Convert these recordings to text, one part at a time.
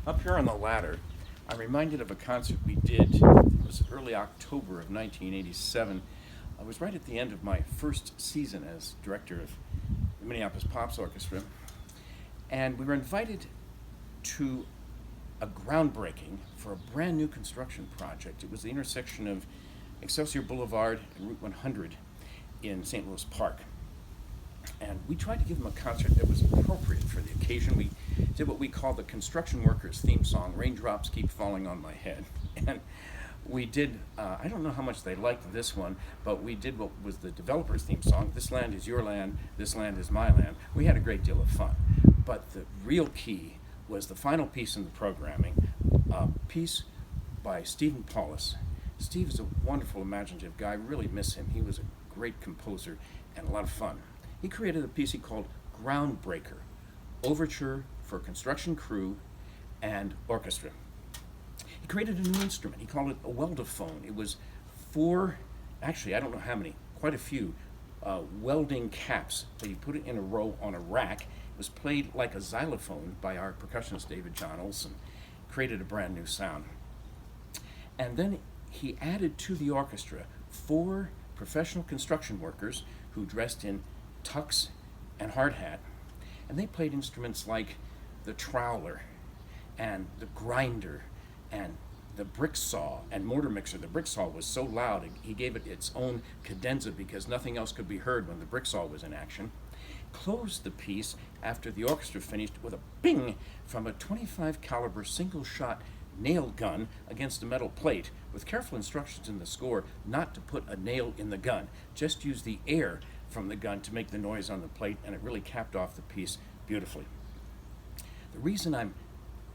Up here on the ladder, I'm reminded of a concert we did. It was early October of 1987. I was right at the end of my first season as director of the Minneapolis Pops Orchestra, and we were invited to a groundbreaking for a brand new construction project. It was the intersection of Excelsior Boulevard and Route 100 in St. Louis Park. And we tried to give them a concert that was appropriate for the occasion. We did what we call the construction workers theme song, Raindrops Keep Falling on My Head. And we did, I don't know how much they liked this one, but we did what was the developer's theme song, This Land is Your Land, This Land is My Land. We had a great deal of fun. But the real key was the final piece in the programming, a piece by Stephen Paulus. Steve is a wonderful, imaginative guy. I really miss him. He was a great composer and a lot of fun. He created a piece he called Groundbreaker, Overture for Construction Crew and Orchestra. He created a new instrument. He called it a weldophone. It was four, actually I don't know how many, quite a few, welding caps that you put it in a row on a rack. It was played like a xylophone by our percussionist David John Olson. Created a brand new sound. And then he added to the orchestra four professional construction workers who dressed in tux and hard hat, and they played instruments like the troweler and the grinder and the brick saw and mortar mixer. The brick saw was so loud he gave it its own cadenza because nothing else could be heard when the brick saw was in action. Closed the piece after the orchestra finished with a bing from a 25 caliber single shot nail gun against a metal plate, with careful instructions in the score not to put a nail in the gun, just use the air from the gun to make the noise on the plate, and it really capped off the piece beautifully. The reason I'm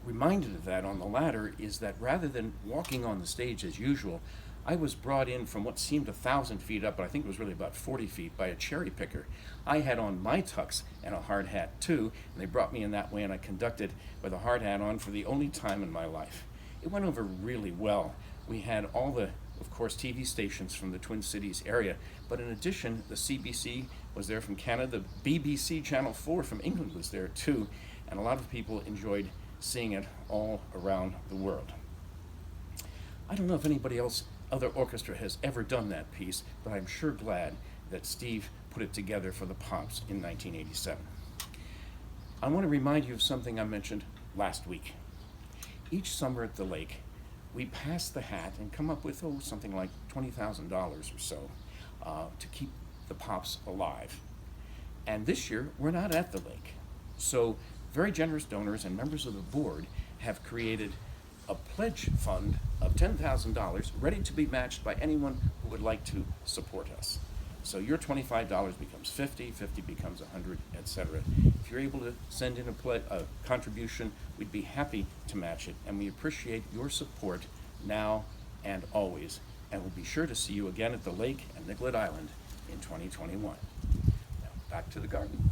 reminded of that on the ladder is that rather than walking on the stage as usual, I was brought in from what seemed 1,000 feet up, but I think it was really about 40 feet, by a cherry picker. I had on my tux and a hard hat too, and they brought me in that way, and I conducted with a hard hat on for the only time in my life. It went over really well. We had all the, of course, TV stations from the Twin Cities area, but in addition, the CBC was there from Canada, the BBC Channel 4 from England was there too, and a lot of people enjoyed seeing it all around the world. I don't know if anybody else, other orchestra has ever done that piece, but I'm sure glad that Steve put it together for the Pops in 1987. I want to remind you of something I mentioned last week. Each summer at the lake, we pass the hat and come up with something like $20,000 or so to keep the Pops alive. And this year, we're not at the lake. So very generous donors and members of the board have created a pledge fund of $10,000 ready to be matched by anyone who would like to support us. So your $25 becomes $50, $50 becomes $100, etc. If you're able to send in a contribution, we'd be happy to match it, and we appreciate your support now and always. And we'll be sure to see you again at the lake and Nicollet Island in 2021. Now, back to the garden.